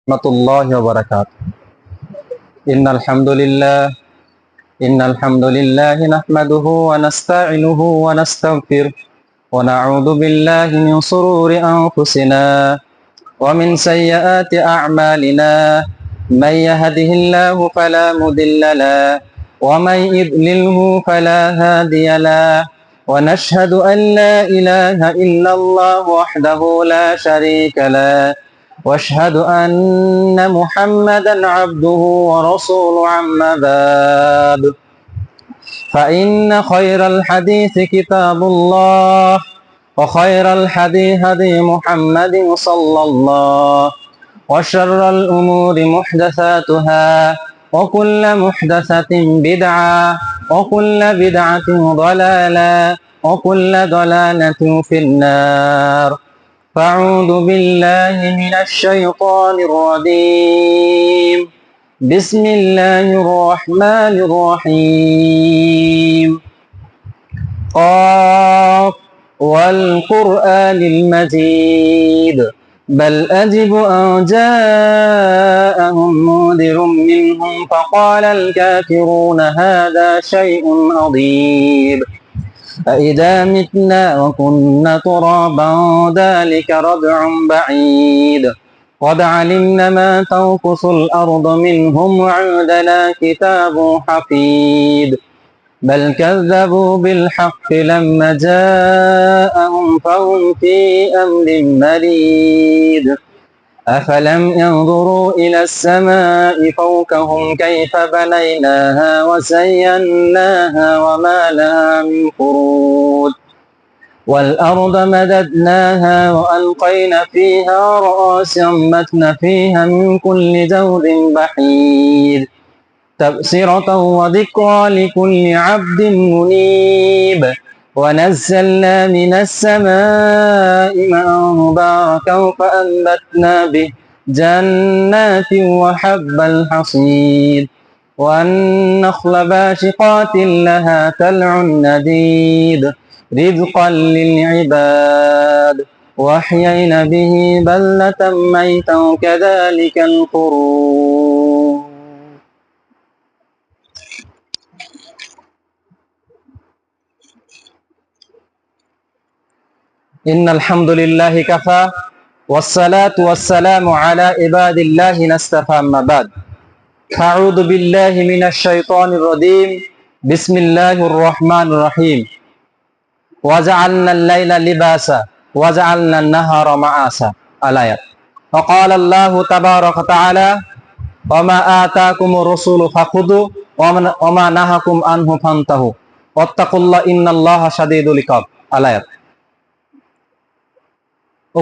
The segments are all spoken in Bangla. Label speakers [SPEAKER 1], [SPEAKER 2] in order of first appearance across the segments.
[SPEAKER 1] রহমাতুল্লাহি ওয়া বারাকাতুহু। ইন্নাল হামদুলিল্লাহি নাহমাদুহু ওয়া নাস্তাঈনুহু ওয়া নাস্তাগফিরুহ ওয়া না'উযু বিল্লাহি মিন শুরুরি আনফুসিনা ওয়া মিন সাইয়্যাতি আ'মালিনা মান ইয়াহদিহিল্লাহু ফালা মুদিল্লা লাহু ওয়া মান ইদ্লিলহু ফালা হাদিয়া লাহু ওয়া নাশহাদু আন লা ইলাহা ইল্লাল্লাহু ওয়াহদাহু লা শারীকা লাহু واشهد ان محمدا عبده ورسوله اما بعد فان خير الحديث كتاب الله وخير الهدي هدي محمد صلى الله وشر الامور محدثاتها وكل محدثة بدعة وكل بدعة ضلالة وكل ضلالة في النار. فأعوذ بالله من الشيطان الرجيم. بسم الله الرحمن الرحيم. قاف والقرآن المجيد بل أجب أن جاءهم منذر منهم فقال الكافرون هذا شيء عظيم أإذا متنا وكنا ترابا ذلك رجع بعيد قد علمنا ما تنقص الأرض منهم وعندنا كتاب حفيظ بل كذبوا بالحق لما جاءهم فهم في أمر مريد أفلم ينظروا إلى السماء فوقهم كيف بنيناها وزيناها وما لها من فروج والأرض مددناها وألقينا فيها رواسي وأنبتنا فيها من كل زوج بحير تبصرة وذكرى لكل عبد منيب ونزلنا من السماء ماء مباركا فأنبتنا به جنات وحب الحصيد والنخل باسقات لها طلع نديد رزقا للعباد وأحيينا به بلدة ميتا كذلك الخروج. إن الحمد لله كفى والصلاة والسلام على عباد الله اصطفى أما بعد أعوذ بالله من الشيطان الرجيم بسم الله الرحمن الرحيم وجعلنا الليل لباسا وجعلنا النهار معاشا الآيات وقال الله تبارك وتعالى وما آتاكم الرسول فخذوا وما نهاكم عنه فانتهوا واتقوا الله إن الله شديد العقاب الآيات।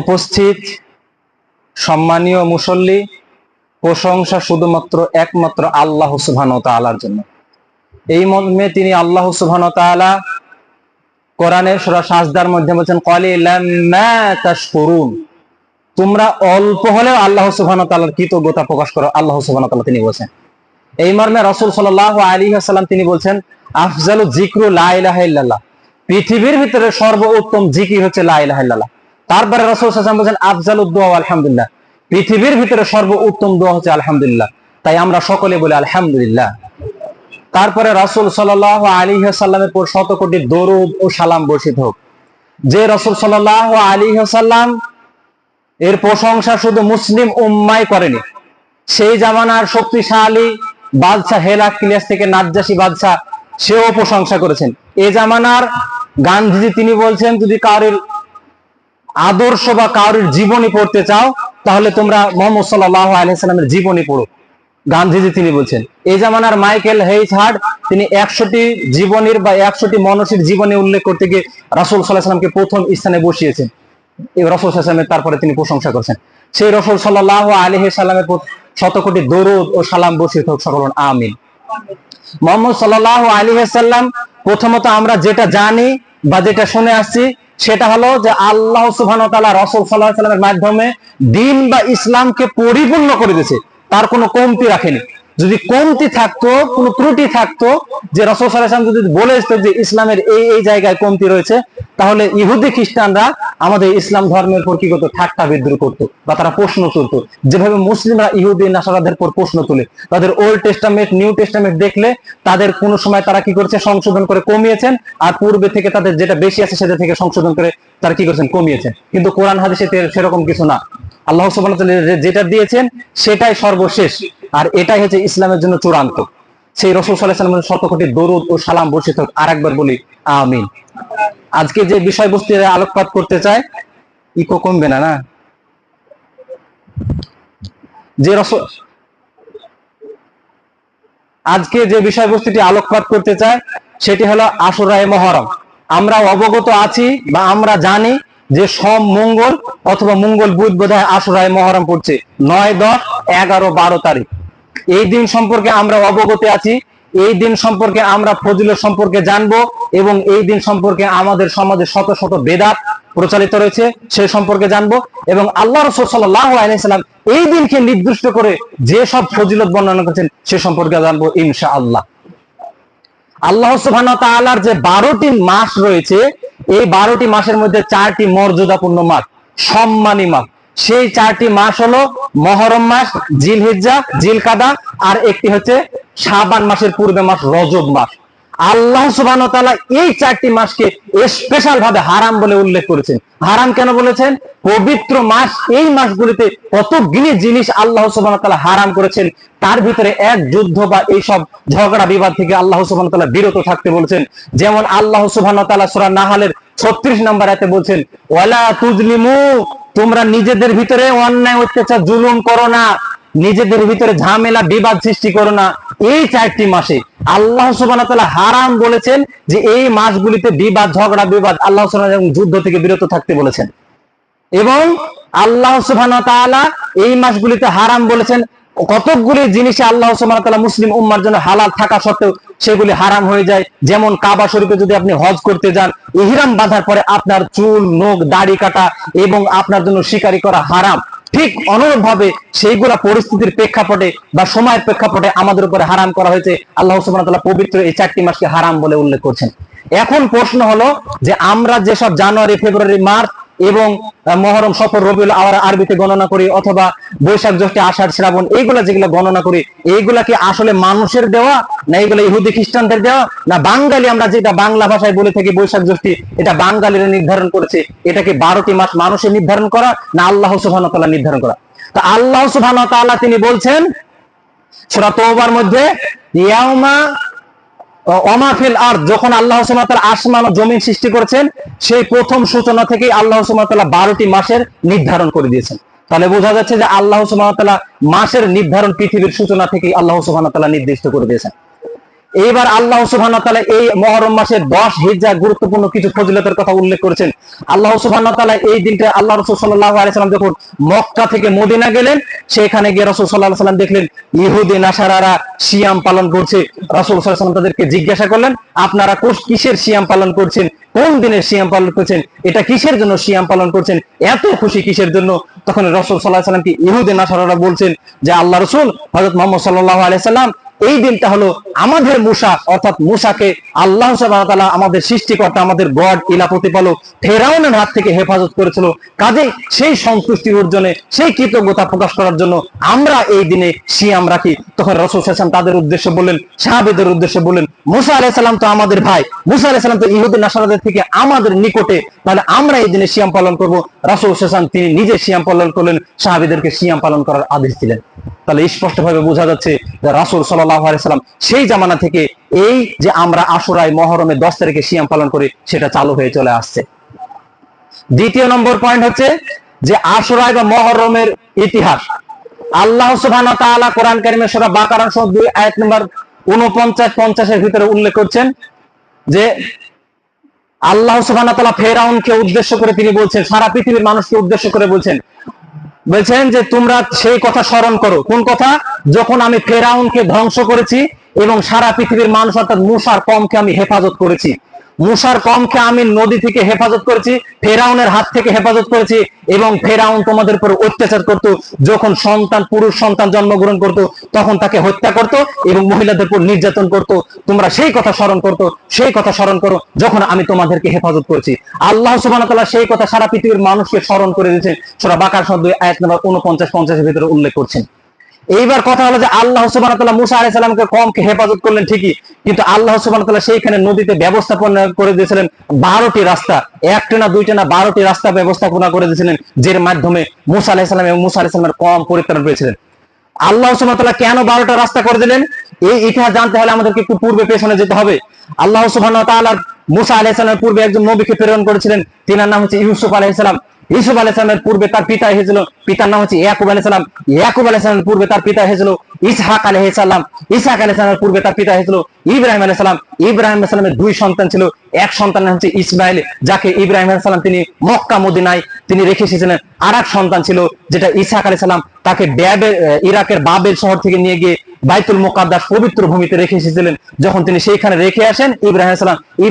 [SPEAKER 1] উপস্থিত সম্মানীয় মুসল্লি, প্রশংসা শুধুমাত্র একমাত্র আল্লাহ সুবহানাহু ওয়া তাআলার জন্য। এই মর্মে তিনি আল্লাহ সুবহানাহু ওয়া তাআলা কোরআনের সূরা সাজদার মধ্যে বলেন ক্বালিলাম মা তাশকুরুন, তোমরা অল্প হলেও আল্লাহ সুবহানাহু ওয়া তাআলার কৃতজ্ঞতা প্রকাশ করো। আল্লাহ সুবহানাহু ওয়া তাআলা তিনি বলেন। এই মর্মে রাসূল সাল্লাল্লাহু আলাইহি ওয়াসাল্লাম তিনি বলেন আফজালু যিকরু লা ইলাহা ইল্লাল্লাহ, পৃথিবীর ভিতরে সর্বোত্তম জিকির হচ্ছে লা ইলাহা ইল্লাল্লাহ। তারপরে রাসূল সাল্লাল্লাহু আলাইহি ওয়াসাল্লাম বলেন আফজালুদ দুআ আলহামদুলিল্লাহ, পৃথিবীর ভিতরে সর্বোত্তম দোয়া হচ্ছে আলহামদুলিল্লাহ। তাই আমরা সকলে বলি আলহামদুলিল্লাহ। তারপরে রাসূল সাল্লাল্লাহু আলাইহি ওয়াসাল্লামের উপর শত কোটি দরুদ ও সালাম বর্ষিত হোক। যে রাসূল সাল্লাল্লাহু আলাইহি ওয়াসাল্লাম এর প্রশংসা শুধু মুসলিম উম্মাই করেনি, সেই জামানার শক্তিশালী বাদশা হেরাক্লিয়াস থেকে নাজ্জাশী বাদশা সেও প্রশংসা করেছেন। এই জামানার গান্ধীজি তিনি বলছেন যদি কারোর আদর্শ বা কারোর জীবনী পড়তে চাও তাহলে তোমরা মুহাম্মদ সাল্লাল্লাহু আলাইহি ওয়াসাল্লামের জীবনী পড়ো, গান্ধীজি তিনি বলছেন। এই জামানার মাইকেল হেইজ হার্ট তিনি 100টি জীবনীর বা 100টি মনীষীর জীবনী উল্লেখ করতে গিয়ে রাসূল সাল্লাল্লাহু আলাইহি ওয়াসাল্লামকে প্রথম স্থানে বসিয়েছেন। এই রাসূল সাল্লাল্লাহু আলাইহি ওয়াসাল্লামের তারপরে তিনি প্রশংসা করেছেন। সেই রাসূল সাল্লাল্লাহু আলাইহি ওয়াসাল্লামের শত কোটি দরুদ ও সালাম বর্ষিত হোক, সকল আমিন। মুহাম্মদ সাল্লাল্লাহু আলাইহি ওয়াসাল্লাম প্রথমত আমরা যেটা জানি বা যেটা শুনে আসছি সেটা হলো যে আল্লাহ সুবহানাহু ওয়া তাআলা রাসূল সাল্লাল্লাহু আলাইহি ওয়াসাল্লামের মাধ্যমে দ্বীন বা ইসলামকে পরিপূর্ণ করে দিয়েছে, তার কোনো কমতি রাখেনি। যদি কমতি থাকতো, কোনো ত্রুটি থাকতো, যে রাসূল সাল্লাল্লাহু আলাইহি ওয়াসাল্লাম যদি বলে আসতো যে ইসলামের এই এই জায়গায় কমতি রয়েছে, তাহলে ইহুদি খ্রিস্টানরা আমাদের ইসলাম ধর্মের উপর কি করতো, ঠাট্টা বিদ্রুপ করতো বা তারা প্রশ্ন তুলতো। যেভাবে মুসলিমরা ইহুদি নাসারাদের উপর প্রশ্ন তুলে, তাদের ওল্ড টেস্টামেন্ট নিউ টেস্টামেন্ট দেখলে তাদের কোনো সময় তারা কি করেছে, সংশোধন করে কমিয়েছেন, আর পূর্বে থেকে তাদের যেটা বেশি আছে সেটা থেকে সংশোধন করে তারা কি করেছেন, কমিয়েছেন। কিন্তু কোরআন হাদিসে সেরকম কিছু না। আল্লাহ সুবহানাহু ওয়া তাআলা যেটা দিয়েছেন সেটাই সর্বশেষ, আর এটাই হচ্ছে ইসলামের জন্য চূড়ান্ত। সেই রাসূল সাল্লাল্লাহু আলাইহি ওয়াসাল্লামের শত কোটি দরুদ ও সালাম বর্ষিত হোক। আরেকবার বলি আমিন। আজকে যে বিষয়বস্তু আলোকপাত করতে চায়, ইকো কমবে না না, যে রাসূল আজকে যে বিষয়বস্তুটি আলোকপাত করতে চায় সেটি হলো আশুরায়ে মুহররম। আমরা অবগত আছি বা আমরা জানি যে সোম মঙ্গল অথবা মঙ্গল বুধ বোধহয় আশুরায়ে মুহররম পড়ছে 9, 10, 11, 12 তারিখ। এই দিন সম্পর্কে আমরা অবগত আছি, এই দিন সম্পর্কে আমরা ফজিলত সম্পর্কে জানবো, এবং এই দিন সম্পর্কে আমাদের সমাজে শত শত বেদাত প্রচলিত রয়েছে সে সম্পর্কে জানবো, এবং আল্লাহ রাসূল সাল্লাল্লাহু আলাইহি ওয়াসাল্লাম এই দিনকে নির্দিষ্ট করে যে সব ফজিলত বর্ণনা করেছেন সে সম্পর্কে জানবো ইনশাআল্লাহ। আল্লাহ সুবহানাহু ওয়া তাআলার যে 12টি মাস রয়েছে, এই 12টি মাসের মধ্যে 4টি মর্যাদাপূর্ণ মাস, সম্মানী মাস। সেই 4টি মাস হলো মুহররম মাস, জিলহিজ্জা, জিলকাদা, আর একটি হচ্ছে শাবান মাসের পূর্বে মাস রজব মাস। আল্লাহ সুবহানাহু ওয়া তাআলা এই 4টি মাসকে স্পেশাল ভাবে হারাম বলে উল্লেখ করেছেন। হারাম কেন বলেছেন? পবিত্র মাস, এই মাসগুলিতে কতগুলি জিনিস আল্লাহ সুবহানাহু ওয়া তাআলা হারাম করেছেন, তার ভিতরে এক যুদ্ধ বা এইসব ঝগড়া বিবাদ থেকে আল্লাহ সুবহানাহু ওয়া তাআলা বিরত থাকতে বলেছেন। যেমন আল্লাহ সুবহানাহু ওয়া তাআলা সূরা নাহলের 36 নম্বর আয়াতে বলছেন, ওয়ালা তুজলিমু, তোমরা নিজেদের ভিতরে অন্যায় অত্যাচার জুলুম করো না, নিজেদের ভিতরে ঝামেলা বিবাদ সৃষ্টি করো না। এই 4টি মাসে আল্লাহ সুবহানাহু ওয়া তাআলা হারাম বলেছেন যে এই মাসগুলিতে বিবাদ, ঝগড়া বিবাদ, আল্লাহ সুবহানাহু ওয়া তাআলা যুদ্ধ থেকে বিরত থাকতে বলেছেন। এবং আল্লাহ সুবহানাহু ওয়া তাআলা এই মাসগুলিতে হারাম বলেছেন কতকগুলি জিনিসে আল্লাহ সুবহানাহু ওয়া তাআলা মুসলিম উম্মার জন্য হালাল থাকা সত্ত্বেও সেগুলি হারাম হয়ে যায়। যেমন কাবা শরীফে যদি আপনি হজ করতে যান, ইহরাম বাঁধার পরে আপনার চুল, নখ, দাড়ি কাটা এবং আপনার জন্য শিকারি করা হারাম। ঠিক অনুরূপভাবে সেইগুলা পরিস্থিতির প্রেক্ষাপটে বা সময়ের প্রেক্ষাপটে আমাদের উপরে হারাম করা হয়েছে। আল্লাহ সুবহানাহু ওয়া তাআলা পবিত্র এই 4টি মাসকে হারাম বলে উল্লেখ করছেন। এখন প্রশ্ন হলো যে আমরা যেসব জানুয়ারি, ফেব্রুয়ারি, মার্চ এবং মহরম, সফর, রবিউল আওয়াল আরবিতে গণনা করি, অথবা বৈশাখ, জ্যৈষ্ঠ, আষাঢ়, শ্রাবণ, এইগুলা যেগুলো গণনা করি, এইগুলা কি আসলে মানুষের দেওয়া, না এগুলো ইহুদি খ্রিস্টানদের দেওয়া, না বাঙালি আমরা যেটা বাংলা ভাষায় বলে থাকি বৈশাখ জ্যৈষ্ঠ, এটা বাঙালিরা নির্ধারণ করেছে? এটাকে 12টি মাস মানুষের নির্ধারণ করা, না আল্লাহ সুবহানাহু ওয়া তাআলা নির্ধারণ করা? তো আল্লাহ সুবহানাহু ওয়া তাআলা তিনি বলছেন সূরা তওবার মধ্যে, ইয়াউমা ওমাফিল আরদ, যখন আল্লাহ সুবহানাহু ওয়া তাআলা আসমান ও জমিন সৃষ্টি করেছেন, সেই প্রথম সূচনা থেকেই আল্লাহ সুবহানাহু ওয়া তাআলা 12টি মাসের নির্ধারণ করে দিয়েছেন। তাহলে বোঝা যাচ্ছে যে আল্লাহ সুবহানাহু ওয়া তাআলা মাসের নির্ধারণ পৃথিবীর সূচনা থেকেই আল্লাহ সুবহানাহু ওয়া তাআলা নির্দিষ্ট করে দিয়েছেন। এইবার আল্লাহ সুবহানাহু ওয়া তাআলা এই মুহররম মাসের 10 হিজ্জা গুরুত্বপূর্ণ কিছু ফজিলতের কথা উল্লেখ করেছেন। আল্লাহ সুবহানাহু ওয়া তাআলা এই দিনটা আল্লাহ রাসূল সাল্লাল্লাহু আলাইহি সাল্লাম যখন মক্কা থেকে মদিনা গেলেন, সেখানে গিয়ে রাসূল সাল্লাল্লাহু আলাইহি সাল্লাম দেখলেন ইহুদি নাসারারা সিয়াম পালন করছে। রাসূল সাল্লাল্লাহু আলাইহি সাল্লাম তাদেরকে জিজ্ঞাসা করলেন, আপনারা কিসের সিয়াম পালন করছেন, কোন দিনের সিয়াম পালন করছেন, এটা কিসের জন্য সিয়াম পালন করছেন, এত খুশি কিসের জন্য? তখন রাসূল সাল্লাল্লাহু আলাইহি সাল্লাম কি ইহুদি নাসারারা বলছেন যে আল্লাহ রাসূল হযরত মুহাম্মদ সাল্লাল্লাহু আলাইহি সাল্লাম, এই দিনটা হলো আমাদের মুসা, অর্থাৎ মুসাকে আল্লাহ সুবহানাহু ওয়া তাআলা, আমাদের সৃষ্টিকর্তা, আমাদের গড, ইলা প্রতিপালক ফেরাউনের হাত থেকে হেফাজত করেছিল। কাজেই সেই সন্তুষ্টি অর্জনে, সেই কৃতজ্ঞতা প্রকাশ করার জন্য আমরা এই দিনে সিয়াম রাখি। তখন রাসূল সাল্লাল্লাহু আলাইহি ওয়াসাল্লাম তাদের উদ্দেশ্যে বললেন, সাহাবীদের উদ্দেশ্যে বললেন, মুসা আলাইহিস সালাম তো আমাদের ভাই, মুসা আলাইহিস সালাম তো ইহুদি নাসারাদের থেকে আমাদের নিকটে, তাহলে আমরা এই দিনে সিয়াম পালন করব। রাসূল সাল্লাল্লাহু আলাইহি ওয়াসাল্লাম তিনি নিজে সিয়াম পালন করলেন, সাহাবীদেরকে সিয়াম পালন করার আদেশ দিলেন। তাহলে স্পষ্টভাবে বোঝা যাচ্ছে যে রাসূল সাল্লাল্লাহু আলাইহি সাল্লাম সেই জামানা থেকে এই যে আমরা আশুরায় মুহররমের 10 তারিখে সিয়াম পালন করি, সেটা চালু হয়ে চলে আসছে। দ্বিতীয় নম্বর পয়েন্ট হচ্ছে যে আশুরায় বা মুহররমের ইতিহাস। আল্লাহ সুবহানাহু ওয়া তাআলা কোরআন কারীমে সূরা বাকারা 2 আয়াত নম্বর 49-50 এর ভিতরে উল্লেখ করছেন যে আল্লাহ সুবহানাহু ওয়া তাআলা ফেরাউনকে উদ্দেশ্য করে তিনি বলছেন, সারা পৃথিবীর মানুষকে উদ্দেশ্য করে বলছেন যে তোমরা সেই কথা স্মরণ করো। কোন কথা? যখন আমি ফেরাউনকে ধ্বংস করেছি এবং সারা পৃথিবীর মানুষ অর্থাৎ মুসার কওমকে আমি হেফাজত করেছি। মুসার কমকে আমি নদী থেকে হেফাজত করেছি, ফেরাউনের হাত থেকে হেফাজত করেছি, এবং ফেরাউন তোমাদের উপর অত্যাচার করত। যখন সন্তান, পুরুষ সন্তান জন্মগ্রহণ করত তখন তাকে হত্যা করত এবং মহিলাদের উপর নির্যাতন করত। তোমরা সেই কথা স্মরণ করো যখন আমি তোমাদেরকে হেফাজত করেছি। আল্লাহ সুবহানাহু ওয়া তাআলা সেই কথা সারা পৃথিবীর মানুষকে স্মরণ করে দিয়েছেন। সূরা বাকারা 2 আয়াত নম্বর 49-50 এর ভিতরে উল্লেখ করছেন। এইবার কথা হলো যে আল্লাহ সুবহানাহু ওয়া তাআলা মুসা আলাইহিস সালামকে কমকে হেফাজত করলেন ঠিকই, কিন্তু আল্লাহ সুবহানাহু ওয়া তাআলা সেইখানে নদীতে ব্যবস্থাপনা করে দিয়েছিলেন 12টি রাস্তা, একটা না দুইটা না 12টি রাস্তা ব্যবস্থাপনা করে দিয়েছিলেন, যার মাধ্যমে মুসা আলাইহিস সালাম এবং মুসা আলাইহিস সালামের কম পরিত্রাণ পেয়েছিলেন। আল্লাহ সুবহানাহু ওয়া তাআলা কেন 12টা রাস্তা করে দিলেন, এই ইতিহাস জানতে হলে আমাদেরকে একটু পূর্বে পেছনে যেতে হবে। আল্লাহ সুবহানাহু ওয়া তাআলা মুসা আলাইহিস সালামের পূর্বে একজন নবীকে প্রেরণ করেছিলেন, তিনার নাম হচ্ছে ইউসুফ আলাইহিস সালাম। ইউসুফ আলাইহিস সালামের পূর্বে তার পিতা হয়েছিল, পিতার নাম হচ্ছে ইয়াকুব আলাইহিস সালাম। ইয়াকুব আলাইহিস সালামের পূর্বে তার পিতা হয়েছিল ইসহাক আলাইহিস সালাম। ইসহাক আলাইহিস সালামের পূর্বে তার পিতা হয়েছিল ইব্রাহিম আলাইহিস সালাম। ইব্রাহিম আলাইহিস সালামের দুই সন্তান ছিল, এক সন্তান হচ্ছে ইসমাইল, যাকে ইব্রাহিম আলাইহিস সালাম তিনি মক্কা মদিনায় তিনি রেখে এসেছিলেন। আর এক সন্তান ছিল যেটা ইসহাক আলাইহিস সালাম, তাকে ইরাকের বাবেল শহর থেকে নিয়ে গিয়ে বাইতুল মুকাদ্দাস পবিত্র ভূমিতে রেখে এসেছিলেন। যখন তিনি সেইখানে রেখে আসেন ইব্রাহিম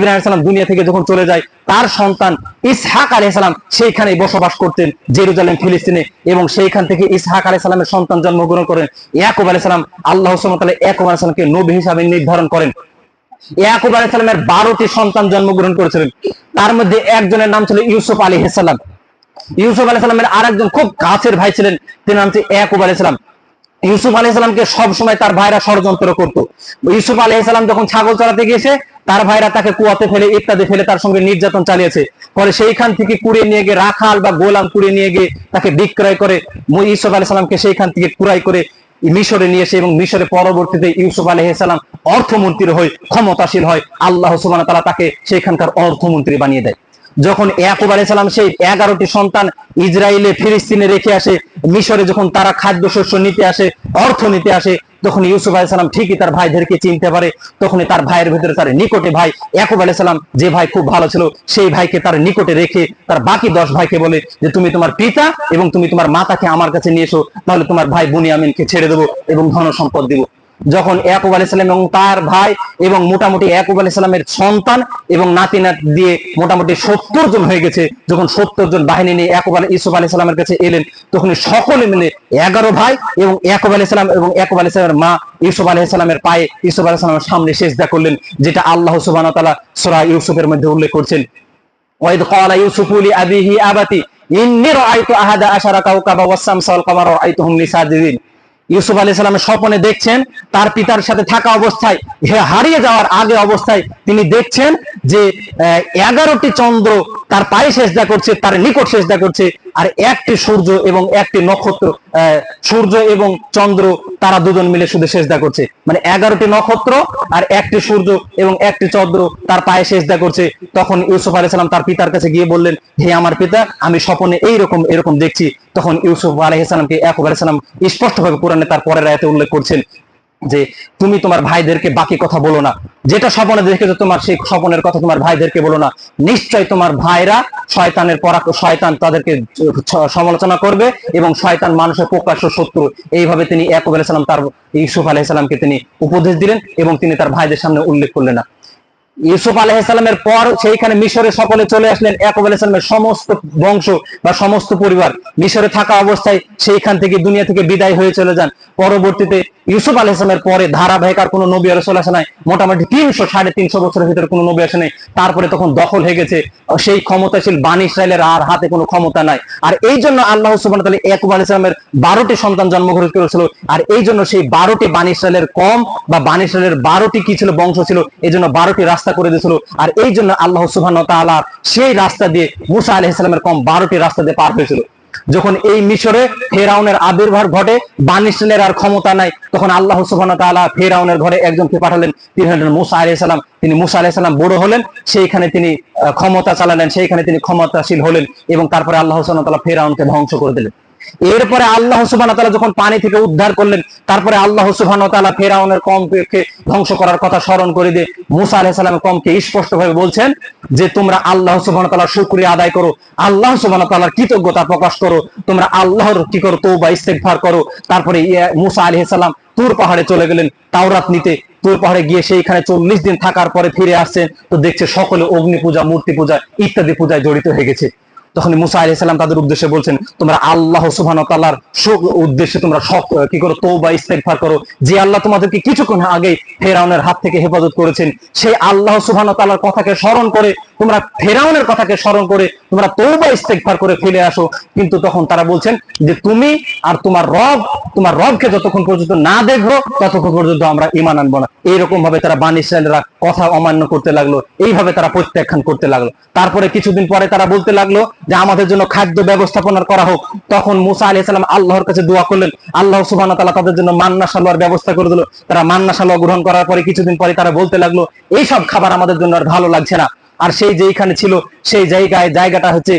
[SPEAKER 1] আলাইহিস সালাম দুনিয়া থেকে যখন চলে যায়, তার সন্তান ইসহাক আলাইহিস সালাম সেইখানে বসবাস করতেন জেরুজালেম ফিলিস্তিনে, এবং সেইখান থেকে ইসহাক আলাইহিস সালামের সন্তান জন্মগ্রহণ করেন ইয়াকুব আলাইহিস সালাম। আল্লাহ সুবহানাহু ওয়া তাআলা ইয়াকুব আলাইহিস সালামকে নবী হিসাবে নির্ধারণ করেন। ইয়াকুব আলাইহিস সালামের 12টি সন্তান জন্মগ্রহণ করেছিলেন, তার মধ্যে একজনের নাম ছিল ইউসুফ আলাইহিস সালাম। ইউসুফ আলাইহিস সালামের আরেকজন খুব কাছের ভাই ছিলেন, তিনি নাম হচ্ছে ইয়াকুব আলাইহিস সালাম। ইউসুফ আলাইহিস সালামকে সব সময় তার ভাইরা ষড়যন্ত্র করত। ইউসুফ আলাইহিস সালাম যখন ছাগল চড়াতে গিয়েছে, তার ভাইরা তাকে কুয়াতে ফেলে ইত্যাদি ফেলে তার সঙ্গে নির্যাতন চালিয়েছে। পরে সেইখান থেকে কুড়িয়ে নিয়ে গিয়ে রাখাল বা গোলাম কুড়িয়ে নিয়ে গিয়ে তাকে বিক্রয় করে ইউসুফ আলাইহিস সালামকে সেইখান থেকে কুড়াই করে মিশরে নিয়ে এসে, এবং মিশরে পরবর্তীতে ইউসুফ আলাইহিস সালাম অর্থমন্ত্রী হয়ে ক্ষমতাশীল হয়। আল্লাহ সুবহানাহু ওয়া তাআলা তাকে সেইখানকার অর্থমন্ত্রী বানিয়ে দেয়। যখন ইয়াকুব আলাইহিস সালাম সেই 11টি সন্তান ইসরায়েলে ফিলিস্তিনে রেখে আসে, মিশরে যখন তারা খাদ্যশস্য নিতে আসে, অর্থ নিতে আসে, তখন ইউসুফ আলাইহিস সালাম ঠিকই তার ভাইদেরকে চিনতে পারে। তখনই তার ভাইয়ের ভিতরে তার নিকটে ভাই ইয়াকুব আলাইহিস সালাম, যে ভাই খুব ভালো ছিল, সেই ভাইকে তার নিকটে রেখে তার বাকি 10 ভাইকে বলে যে তুমি তোমার পিতা এবং তুমি তোমার মাতাকে আমার কাছে নিয়ে এসো, তাহলে তোমার ভাই বুনিয়ামিনকে ছেড়ে দেবো এবং ধন সম্পদ দিব। যখন ইয়াকুব আলাইহিস সালাম এবং তার ভাই এবং মোটামুটি ইয়াকুব আলাইহিস সালামের সন্তান এবং নাতি নাতি দিয়ে মোটামুটি 70 জন হয়ে গেছে, যখন 70 জন বাহিনী নিয়ে ইউসুফ আলাইহিস সালামের কাছে এলেন, তখন সকলে মিলে 11 ভাই এবং ইয়াকুব আলাইহিস সালাম এবং ইয়াকুব আলাইহিস সালামের মা ইউসুফ আলাইহিস সালামের পায়ে ইউসুফ আলাইহিস সালামের সামনে সিজদা করলেন, যেটা আল্লাহ সুবহানাহু ওয়া তাআলা সূরা ইউসুফের মধ্যে উল্লেখ করছেন। ওয়াইদ ক্বালা ইউসুফু লিআবিহি আবাতি ইন্নী রাআইতু আহাদা আশারা কাওকাবা ওয়াস-শামসা ওয়াল কামারা রাআইতুহুম লি সাজিদিন। ইউসুফ আলাইহিস সালামের স্বপ্নে দেখছেন তার পিতার সাথে থাকা অবস্থায়, হারিয়ে যাওয়ার আগে অবস্থায় তিনি দেখছেন যে 11টি চন্দ্র তার পায়ে সেজদা করছে, তার নিকট সেজদা করছে, আর একটি সূর্য এবং একটি নক্ষত্র, সূর্য এবং চন্দ্র তারা দুজন মিলে শুধু সেজদা করছে। মানে 11টি নক্ষত্র আর একটি সূর্য এবং একটি চন্দ্র তার পায়ে সেজদা করছে। তখন ইউসুফ আলাইহিস সালাম তার পিতার কাছে গিয়ে বললেন, হে আমার পিতা, আমি স্বপ্নে এরকম দেখছি। তখন ইউসুফ আলাইহিস সালামকে ইয়াকুব আলাইহিস সালাম স্পষ্টভাবে কোরআনে তার পরের আয়াতে উল্লেখ করছেন যে তুমি তোমার ভাইদেরকে বাকি কথা বলো না, যেটা স্বপ্নে দেখেছো তোমার সেই স্বপ্নের কথা তোমার ভাইদেরকে বলো না। নিশ্চয় তোমার ভাইরা শয়তান তাদেরকে সমালোচনা করবে এবং শয়তান মানুষের প্রকাশ্য শত্রু। এইভাবে তিনি ইয়াকুব আলাইহিস সালাম তার ইউসুফ আলাইহিস সালামকে তিনি উপদেশ দিলেন এবং তিনি তার ভাইদের সামনে উল্লেখ করলেন না। ইউসুফ আলাইহিস সালামের পর সেইখানে মিশরে সকলে চলে আসলেন। ইয়াকুব আলাইহিস সালামের সমস্ত বংশ বা সমস্ত পরিবার মিশরে থাকা অবস্থায় সেইখান থেকে দুনিয়া থেকে বিদায় হয়ে চলে যান। পরবর্তীতে ইউসুফ আলাইহিস সালামের পরে ধারাবাহিক আর কোনো নবী রাসূল আসে নাই, মোটামুটি 300-350 বছরের ভিতরে কোনো নবী আসে নাই। তারপরে তখন দখল হয়ে গেছে, সেই ক্ষমতাশীল বানি ইসরায়েলের আর হাতে কোনো ক্ষমতা নাই। আর এই জন্য আল্লাহ সুবহানাহু ওয়া তাআলা ইয়াকুব আলাইহিস সালামের 12টি সন্তান জন্মগ্রহণ করেছিল। আর এই জন্য সেই 12টি বানি ইসরায়েলের কম বা বানি ইসরায়েলের 12টি কি ছিল, বংশ ছিল, এই জন্য 12টি রাস্তা করে দিয়েছিল। আর এই জন্য আল্লাহ সুবহানাহু ওয়া তাআলা সেই রাস্তা দিয়ে মুসা আলাইহিস সালামের কম 12টি রাস্তা দিয়ে পার হয়েছিল। যখন এই মিশরে ফেরাউনের আবির্ভাব ঘটে, বানি ইসরায়েলের আর ক্ষমতা নাই, তখন আল্লাহ সুবহানাহু ওয়া তাআলা ফেরাউনের ঘরে একজনকে পাঠালেন, তিনি হলেন মুসা আলাইহিস সালাম। তিনি মুসা আলাইহিস সালাম বড় হলেন, সেইখানে তিনি ক্ষমতা চালালেন, সেইখানে তিনি ক্ষমতাশীল হলেন এবং তারপরে আল্লাহ সুবহানাহু ওয়া তাআলা ফেরাউনকে ধ্বংস করে দিলেন। এরপরে আল্লাহ সুবহানাহু ওয়া তাআলা যখন পানি থেকে উদ্ধার করলেন, তারপরে আল্লাহ সুবহানাহু ওয়া তাআলা ফেরাউনের কওমকে ধ্বংস করার কথা স্মরণ করে দিয়ে মুসা আলাইহিস সালামের কওমকে স্পষ্টভাবে বলছেন যে তোমরা আল্লাহ সুবহানাহু ওয়া তাআলার শুকরিয়া আদায় করো, আল্লাহ সুবহানাহু ওয়া তাআলার কৃতজ্ঞতা প্রকাশ করো, তোমরা আল্লাহর কি করো তওবা ইস্তেগফার করো। তারপরে মুসা আলাইহিস সালাম তুর পাহাড়ে চলে গেলেন তাওরাত নিতে। তুর পাহাড়ে গিয়ে সেইখানে 40 দিন থাকার পরে ফিরে আসছেন, তো দেখছে সকলে অগ্নি পূজা, মূর্তি পূজা ইত্যাদি পূজায় জড়িত হয়ে গেছে। তখন মুসা আলাইহিস সালাম তাদের উদ্দেশ্যে বলছেন তোমরা আল্লাহ সুবহানাহু ওয়া তাআলার উদ্দেশ্যে তোমরা কি করো তওবা ইস্তেগফার করো, যে আল্লাহ তোমাদেরকে কিছুক্ষণ আগে ফেরাউনের হাত থেকে হেফাজত করেছেন, সেই আল্লাহ সুবহানাহু ওয়া তাআলার কথাকে স্মরণ করে তোমরা ফেরাউনের কথাকে স্মরণ করে তোমরা তওবা ইস্তেগফার করে ফিরে আসো। কিন্তু তখন তারা বলছেন যে তুমি আর তোমার রবকে যতক্ষণ পর্যন্ত না দেখবো ততক্ষণ পর্যন্ত আমরা ঈমান আনবো না। এইরকম ভাবে তারা বনী ইসরাঈলরা কথা অমান্য করতে লাগলো, এইভাবে তারা প্রত্যাখ্যান করতে লাগলো। তারপরে কিছুদিন পরে তারা বলতে লাগলো যে আমাদের জন্য খাদ্য ব্যবস্থাপনা করা হোক। তখন মুসা আলাইহিস সালাম আল্লাহর কাছে দোয়া করলেন, আল্লাহ সুবহানাহু ওয়া তাআলা তাদের জন্য মান্না সালোয়ার ব্যবস্থা করে দিল। তারা মান্না সালোয়া গ্রহণ করার পরে কিছুদিন পরে তারা বলতে লাগলো এইসব খাবার আমাদের জন্য আর ভালো লাগছে না। আর সেই যেইখানে ছিল সেই জায়গাটা হচ্ছে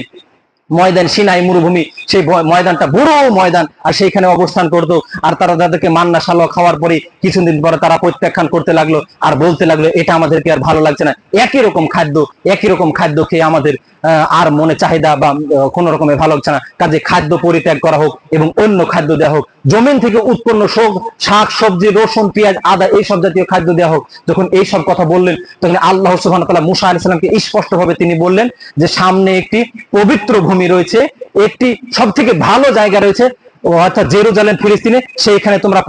[SPEAKER 1] ময়দান, সিনাই মরুভূমি, সেই ময়দানটা বড় ময়দান, আর সেইখানে অবস্থান করতো। আর তারা তাদেরকে মান্না সালোয়া খাওয়ার পরে কিছুদিন পরে তারা প্রত্যাখ্যান করতে লাগলো আর বলতে লাগলো এটা আমাদেরকে আর ভালো লাগছে না, একই রকম খাদ্য খেয়ে আমাদের আর মনে চাহিদা বা কোন রকমের ভালো লাগছে না, কাজে খাদ্য পরিত্যাগ করা হোক এবং অন্য খাদ্য দেওয়া হোক। জমিন থেকে উৎপন্ন শাক সবজি, রসুন, পেঁয়াজ, আদা এইসব জাতীয় খাদ্য দেওয়া হোক। যখন এইসব কথা বললেন তখন আল্লাহ সুবহানাহু ওয়া তাআলা মুসা আলাইহিস সালামকে স্পষ্টভাবে তিনি বললেন যে সামনে একটি পবিত্র ভূমি রয়েছে, একটি সব থেকে ভালো জায়গা রয়েছে, অর্থাৎ জেরুজালেম ফিলিস্তিনে, সেইখানে তোমরা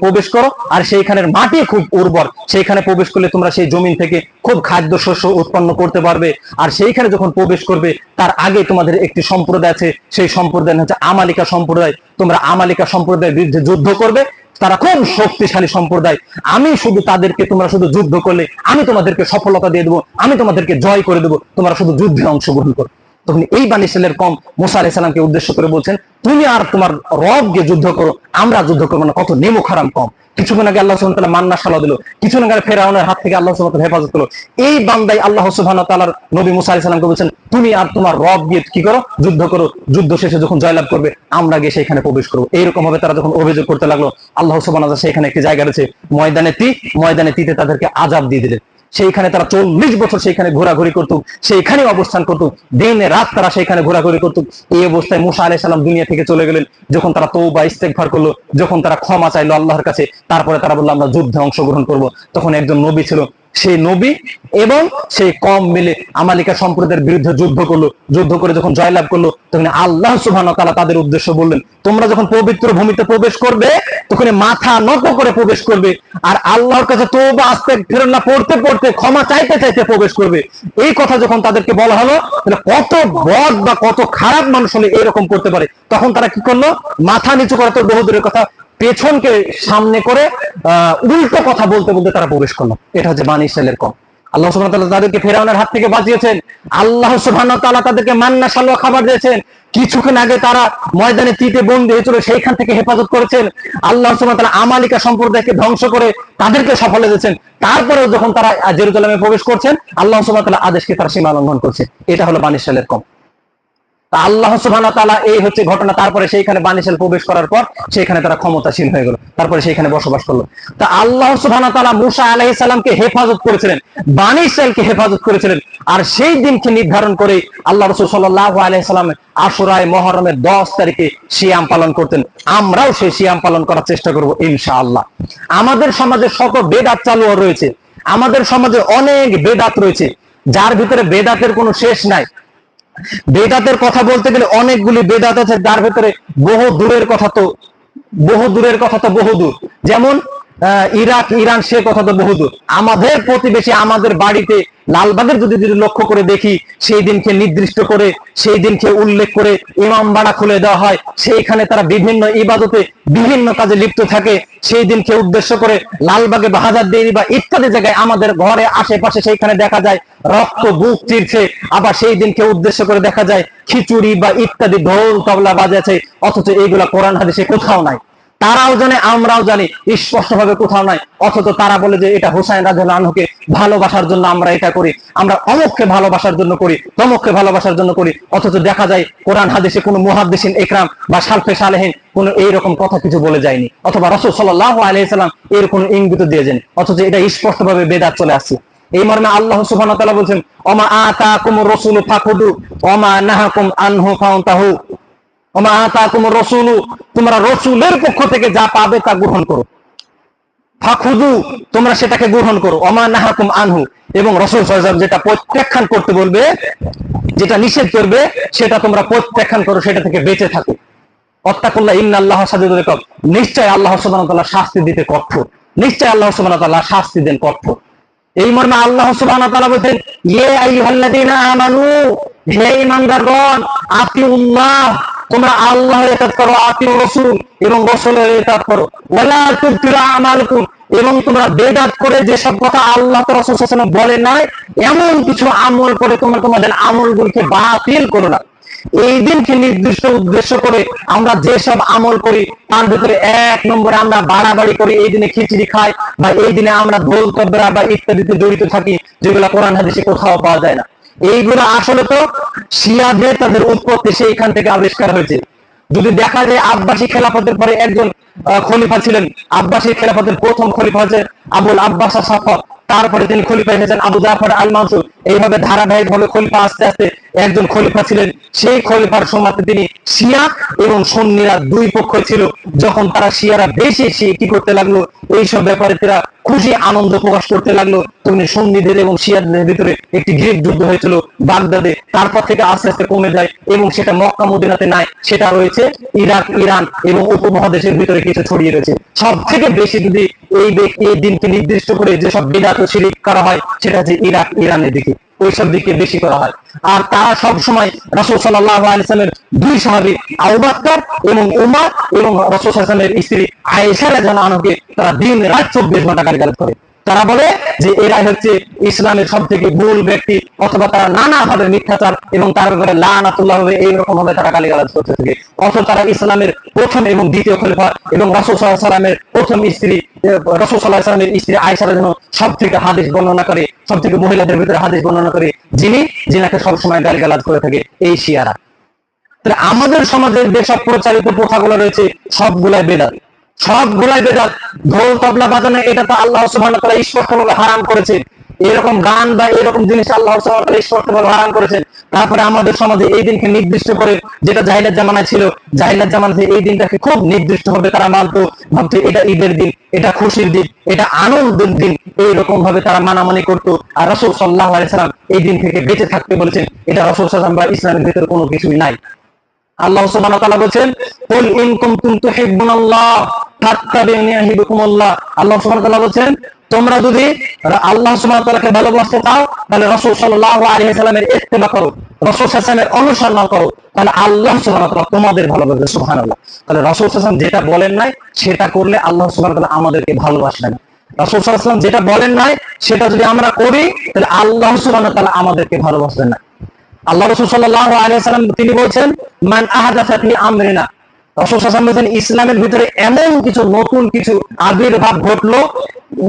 [SPEAKER 1] প্রবেশ করো। আর সেইখানের মাটি খুব উর্বর, সেইখানে প্রবেশ করলে তোমরা সেই জমিন থেকে খুব খাদ্য শস্য উৎপন্ন করতে পারবে। আর সেইখানে যখন প্রবেশ করবে তার আগে তোমাদের একটি সম্প্রদায় আছে, সেই সম্প্রদায় হচ্ছে আমালিকা সম্প্রদায়। তোমরা আমালিকা সম্প্রদায়ের বিরুদ্ধে যুদ্ধ করবে, তারা খুব শক্তিশালী সম্প্রদায়। আমি শুধু তাদেরকে, তোমরা শুধু যুদ্ধ করলে আমি তোমাদেরকে সফলতা দিয়ে দেবো, আমি তোমাদেরকে জয় করে দেবো, তোমরা শুধু যুদ্ধে অংশগ্রহণ করো। তখন এই বনী ইসরাঈলের কওম মুসা আলাইহিস সালামকে উদ্দেশ্য করে বলছেন তুমি আর তোমার রবকে যুদ্ধ করো, আমরা যুদ্ধ করবো না। কত নেমুখ হারাম কওম। কিছুক্ষণ আগে আল্লাহ সুবহানাহু ওয়া তাআলা মান্না সালোয়া দিল, কিছুক্ষণ আগে ফেরাউনের হাত থেকে আল্লাহ সুবহানাহু ওয়া তাআলা হেফাজত করলো। এই বান্দাই আল্লাহ সুবহানাহু ওয়া তাআলার নবী মুসা আলাইহিস সালামকে বলছেন তুমি আর তোমার রব গিয়ে কি করো, যুদ্ধ করো, যুদ্ধ শেষে যখন জয়লাভ করবে আমরা গিয়ে সেখানে প্রবেশ করবো। এইরকম ভাবে তারা যখন অভিযোগ করতে লাগলো, আল্লাহ সুবহানাহু ওয়া তাআলা সেখানে একটি জায়গা রয়েছে ময়দানে তিতে তাদেরকে আযাব দিয়ে দিলেন। সেইখানে তারা 40 বছর সেইখানে ঘোরাঘুরি করত, সেইখানে অবস্থান করত, দিনে রাত তারা সেইখানে ঘোরাঘুরি করত। এই অবস্থায় মুসা আলাইহিস সালাম দুনিয়া থেকে চলে গেলেন। যখন তারা তওবা ইস্তেগফার করলো, যখন তারা ক্ষমা চাইলো আল্লাহর কাছে, তারপরে তারা বললো আমরা যুদ্ধে অংশগ্রহণ করব। তখন একজন নবী ছিল, সেই নবী এবং সেই কওম মিলে আমালিকা সম্প্রদায়ের বিরুদ্ধে যুদ্ধ করলো। যুদ্ধ করে যখন জয়লাভ করলো তখন আল্লাহ সুবহানাহু ওয়া তাআলা তাদের উদ্দেশ্য বললেন তোমরা যখন পবিত্র ভূমিতে প্রবেশ করবে তখন মাথা নত করে প্রবেশ করবে, আর আল্লাহর কাছে তওবা আস্তাগফিরুল্লাহ পড়তে পড়তে ক্ষমা চাইতে চাইতে প্রবেশ করবে। এই কথা যখন তাদেরকে বলা হলো, তাহলে কত বদ বা কত খারাপ মানুষ হলে এরকম করতে পারে। তখন তারা কি করলো, মাথা নিচু করা তো বহু দূরের কথা, পেছনকে সামনে করে উল্টো কথা বলতে বলতে তারা প্রবেশ করলো। এটা হচ্ছে বনী ইসরাঈলের কওম। আল্লাহ সুবহানাহু ওয়া তাআলা তাদেরকে ফেরাউনের হাত থেকে বাঁচিয়েছেন, আল্লাহ সুবহানাহু ওয়া তাআলা তাদেরকে মান্না সালোয়া খাবার দিয়েছেন। কিছুক্ষণ আগে তারা ময়দানে তিতে বন্দী হয়েছিল, সেইখান থেকে হেফাজত করেছেন। আল্লাহ সুবহানাহু ওয়া তাআলা আমালিকা সম্প্রদায়কে ধ্বংস করে তাদেরকে সফল দিয়েছেন। তারপরেও যখন তারা জেরুজালেমে প্রবেশ করছেন আল্লাহ সুবহানাহু ওয়া তাআলা আদেশকে তারা সীমা লঙ্ঘন করছে। এটা হলো বনী ইসরাঈলের কওম। আল্লাহ সুবহানাহু ওয়া তাআলা এই হচ্ছে ঘটনা। তারপরে সেইখানে বনী ইসরাঈল প্রবেশ করার পর সেখানে তারা ক্ষমতাসীন হয়ে গেল, তারপরে সেখানে বসবাস করলো। তা আল্লাহ সুবহানাহু ওয়া তাআলা মুসা আলাইহিস সালামকে হেফাজত করেছিলেন, বনী ইসরাঈলকে হেফাজত করেছিলেন। আর সেই দিনকে নির্ধারণ করে আল্লাহ রাসূল সাল্লাল্লাহু আলাইহি সাল্লাম আশুরায়ে মুহররমের 10 তারিখে সিয়াম পালন করতেন। আমরাও সেই সিয়াম পালন করার চেষ্টা করব ইনশাআল্লাহ। আমাদের সমাজে শত বেদাত চালু রয়েছে, আমাদের সমাজে অনেক বেদাত রয়েছে, যার ভিতরে বেদাতের কোনো শেষ নাই। বেদাতের কথা বলতে গেলে অনেকগুলি বেদাত আছে, যার ভেতরে বহু দূরের কথা তো বহু দূর। যেমন ইরাক, ইরান, সে কথা তো বহু দূর। আমাদের প্রতিবেশী, আমাদের বাড়িতে লালবাগের যদি লক্ষ্য করে দেখি, সেই দিনকে নির্দিষ্ট করে, সেই দিনকে উল্লেখ করে ইমামবাড়া খুলে দেওয়া হয়। সেইখানে তারা বিভিন্ন ইবাদতে, বিভিন্ন কাজে লিপ্ত থাকে। সেই দিনকে উদ্দেশ্য করে লালবাগে বাহাজার দেরি বা ইত্যাদি জায়গায় আমাদের ঘরে আশেপাশে সেইখানে দেখা যায় রক্ত বুক চিরছে। আবার সেই দিনকে উদ্দেশ্য করে দেখা যায় খিচুড়ি বা ইত্যাদি ঢোল তবলা বাজাচ্ছে, অথচ এইগুলা কোরআন হাদিসে কোথাও নাই। তারাও জানে আমরাও জানি, স্পষ্ট ভাবে কোথাও নাই। অথচ তারা বলে যে এটা হুসাইন রাদিয়াল্লাহু আনহুকে ভালোবাসার জন্য আমরা এটা করি, আমরা অমুককে ভালোবাসার জন্য করি, তমুককে ভালোবাসার জন্য করি। অথচ দেখা যায় কোরআন হাদিসে কোনো মুহাদ্দিসিন ইকরাম বা সালফে সালেহিন কোনো এইরকম কথা কিছু বলে যায়নি, অথবা রাসূল সাল্লাল্লাহু আলাইহি সাল্লাম এর কোনো ইঙ্গিত দিয়ে যায়নি। অথচ এটা স্পষ্ট ভাবে বেদাত চলে আসছে। এই মর্মে আল্লাহ সুবহানাহু ওয়া তাআলা বলেন, ওমা আতাকুমুর রাসূলু ফাখুদু ওমা নাহাকুম আনহু ফান্তাহু। ওমা আতাকুমুর রাসূলু, তোমরা রাসূলের পক্ষ থেকে যা পাবে তা গ্রহণ করো, ফাখুদু, তোমরা সেটাকে গ্রহণ করো, ওমা নাহাকুম আনহু, এবং রাসূল সাল্লাল্লাহু আলাইহি ওয়াসাল্লাম যেটা প্রত্যাখ্যান করতে বলবে, যেটা নিষেধ করবে, সেটা তোমরা প্রত্যাখ্যান করো, সেটা থেকে বেঁচে থাকো। ওয়াত্তাকুল্লাহ ইন্নাল্লাহা শাদীদুল ইকাব, নিশ্চয় আল্লাহ সুবহানাহু ওয়া তাআলা শাস্তি দিতে কঠোর, নিশ্চয় আল্লাহ সুবহানাহু ওয়া তাআলা শাস্তি দেন কঠোর। এই মর্মে আল্লাহ সুবহানাহু ওয়া তাআলা বলেন, ইয়া আইয়ুহাল্লাযীনা আমানু, হে ঈমানদারগণ, আতিউল্লাহ, তোমরা আল্লাহর ইতাআত করো, আতিউর রাসূল, এবং রাসূলের ইতাআত করো, ওয়ালা তুবতিলু আমালাকুম, এবং তোমরা বেদাত করে যেসব কথা আল্লাহ তাআলা রাসূল সাল্লাল্লাহু আলাইহি ওয়াসাল্লাম বলে নাই এমন কিছু আমল করে তোমরা তোমাদের আমলগুলোকে বাতিল করো না। এই দিনকে নির্দিষ্ট উদ্দেশ্য করে আমরা যেসব আমল করি তার ভিতরে এক নম্বরে আমরা বাড়াবাড়ি করি, এই দিনে খিচুড়ি খাই, বা এই দিনে আমরা ঢোল তবলা বা ইত্যাদিতে জড়িত থাকি, যেগুলো কোরআন হাদিসে কোথাও পাওয়া যায় না। এইগুলো আসলে তো শিয়াদের তাদের উৎপত্তি সেইখান থেকে আবিষ্কার হয়েছে। যদি দেখা যায় আব্বাসী খেলাফতের পরে একজন খলিফা ছিলেন, আব্বাসী খেলাফতের প্রথম খলিফা হচ্ছে আবুল আব্বাস আস-সাফা, তারপরে তিনি খলিফা এসেছেন আবু জাফর আল মানসুর। এইভাবে ধারাবাহিকভাবে খলিফা আস্তে আস্তে একজন খলিফা ছিলেন। সেই খলিফার সময়তে তিনি শিয়া এবং সুন্নিরা দুই পক্ষ ছিল। যখন তারা শিয়ারা বেশি কি করতে লাগলো, এইসব ব্যাপারে তারা খুশি আনন্দ প্রকাশ করতে লাগলো, তখন সুন্নিদের এবং শিয়াদের ভিতরে একটি গ্রিক যুদ্ধ হয়েছিল বাগদাদে। তারপর থেকে আস্তে আস্তে কমে যায় এবং সেটা মক্কা মদিনাতে নাই, সেটা রয়েছে ইরাক, ইরান এবং উপমহাদেশের ভিতরে কিছু ছড়িয়ে রয়েছে। সব থেকে বেশি যদি এই দিনকে নির্দিষ্ট করে যেসব বিদআত ও শিরক করা হয়, সেটা হচ্ছে ইরাক, ইরানের দিকে, ওইসব দিকে বেশি করা হয়। আর তারা সব সময় রাসূল সাল্লাল্লাহু আলাইহি ওয়াসাল্লামের দুই সাহাবী আবু বকর এবং উমর এবং রাসূল সাল্লাল্লাহু আলাইহি ওয়াসাল্লামের স্ত্রী আয়েশা রাদিয়াল্লাহু আনহাকে তারা দিন রাত 24 ঘন্টা গালিগালাজ করে। তারা বলে যে এরাই হচ্ছে ইসলামের সব থেকে ভুল ব্যক্তি, অথবা তারা নানাভাবে মিথ্যাচার এবং তার ব্যাপারে লানাতুল্লাহ হবে এইরকম ভাবে তারা গালিগালাজ করতে থাকে। অথচ তারা ইসলামের প্রথম এবং দ্বিতীয় খলিফা এবং রাসূল সাল্লাল্লাহু আলাইহি ওয়াসাল্লামের প্রথম স্ত্রী, রাসূল সাল্লাল্লাহু আলাইহি ওয়াসাল্লামের স্ত্রী আয়েশা রাদিয়াল্লাহু আনহা সব থেকে হাদিস বর্ণনা করে, সব থেকে মহিলাদের ভিতরে হাদিস বর্ণনা করে, যিনাকে সবসময় গালিগালাজ করে থাকে এই শিয়ারা। তাহলে আমাদের সমাজের যেসব প্রচারিত প্রথাগুলো রয়েছে সবগুলাই বেদাত, সবগুলাই বেদাত। ঢোল তবলা বাজানো এটা তো আল্লাহ সুবহানাহু ওয়া তাআলা স্পষ্টভাবে হারাম করেছে। এরকম গান বা এরকম জিনিস আল্লাহ সুবহানাহু ওয়া তাআলা স্পষ্টভাবে হারাম করেছেন। তারপরে আমাদের সমাজে এই দিনকে নির্দিষ্ট করে, যেটা জাহিলিয়াত জামানায় ছিল, জাহিলিয়াত জামানাতে এই দিনটাকে খুব নির্দিষ্টভাবে তারা মানতো, ভাবতো এটা ঈদের দিন, এটা খুশির দিন, এটা আনন্দের দিন, এইরকম ভাবে তারা মানামানি করতো। আর রাসূল সাল্লাল্লাহু আলাইহি সাল্লাম এই দিন থেকে বেঁচে থাকতে বলেছেন। এটা রাসূল সাল্লাল্লাহু আলাইহি সাল্লাম বা ইসলামের ভিতরে কোনো কিছুই নাই। আল্লাহ সুবহানাহু ওয়া তাআলা বলেন, কুল ইন কুনতুম তুহিব্বুনাল্লাহ ফাত্তাবিউনি ইউহিব্বুকুমুল্লাহ। আল্লাহ সুবহানাহু ওয়া তাআলা বলেন, তোমরা যদি আল্লাহ সুবহানাহু ওয়া তাআলাকে ভালোবাসতে চাও তাহলে রাসূল সাল্লাল্লাহু আলাইহি ওয়াসাল্লামের ইত্তেবা করো, রাসূল সাল্লাল্লাহু আলাইহি ওয়াসাল্লামের অনুসরণ করো, তাহলে আল্লাহ সুবহানাহু ওয়া তাআলা তোমাদের ভালোবাসবে। সুবহানাল্লাহ। তাহলে রাসূল সাল্লাল্লাহু আলাইহি ওয়াসাল্লাম যেটা বলেন নাই সেটা করলে আল্লাহ সুবহানাহু ওয়া তাআলা আমাদেরকে ভালোবাসবেন। রাসূল সাল্লাল্লাহু আলাইহি ওয়াসাল্লাম যেটা বলেন নাই সেটা যদি আমরা করি তাহলে আল্লাহ সুবহানাহু ওয়া তাআলা আমাদেরকে ভালোবাসবেন না। আল্লাহ রাসূল সাল্লাল্লাহু আলাইহি ওয়াসাল্লাম তিনি বলেন, মান আহাদাসা ফি আমরিনা, রাসূল সাল্লাল্লাহু আলাইহি ওয়াসাল্লাম বলেন ইসলামের ভিতরে এমন কিছু নতুন কিছু আবির্ভাব ঘটলো,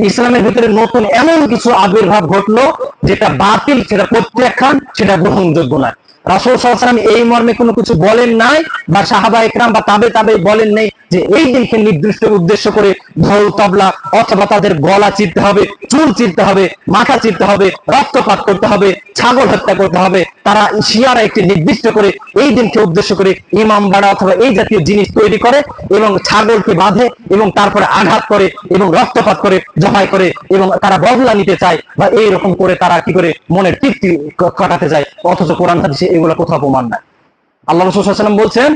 [SPEAKER 1] ইসলামের ভিতরে নতুন এমন কিছু আবির্ভাব ঘটলো যেটা বাতিল, সেটা প্রত্যাখ্যান, সেটা গ্রহণযোগ্য নয়। রাসূল সাল্লাল্লাহু আলাইহি ওয়াসাল্লাম এই মর্মে কোনো কিছু বলেন নাই, বা সাহাবায়ে কেরাম বা তাবে বলেন নাই যে এই দিনকে নির্দিষ্ট উদ্দেশ্য করে ঢোল তবলা অথবা তাদের গলা চিরতে হবে, চুল চিরতে হবে, মাথা চিরতে হবে, রক্তপাত করতে হবে, ছাগল হত্যা করতে হবে। তারা শিয়ারা একটি নির্দিষ্ট করে এই দিনকে উদ্দেশ্য করে ইমাম বাড়া অথবা এই জাতীয় জিনিস তৈরি করে এবং ছাগলকে বাঁধে এবং তারপরে আঘাত করে এবং রক্তপাত করে, জবাই করে, এবং তারা বদলা নিতে চায় বা এইরকম করে তারা কি করে মনের তৃপ্তি কাটাতে যায়। অথচ কোরআন হাদিসে এগুলো কোথাও প্রমাণ নাই। আল্লাহ রাসূল সাল্লাল্লাহু আলাইহি ওয়াসাল্লাম বলছেন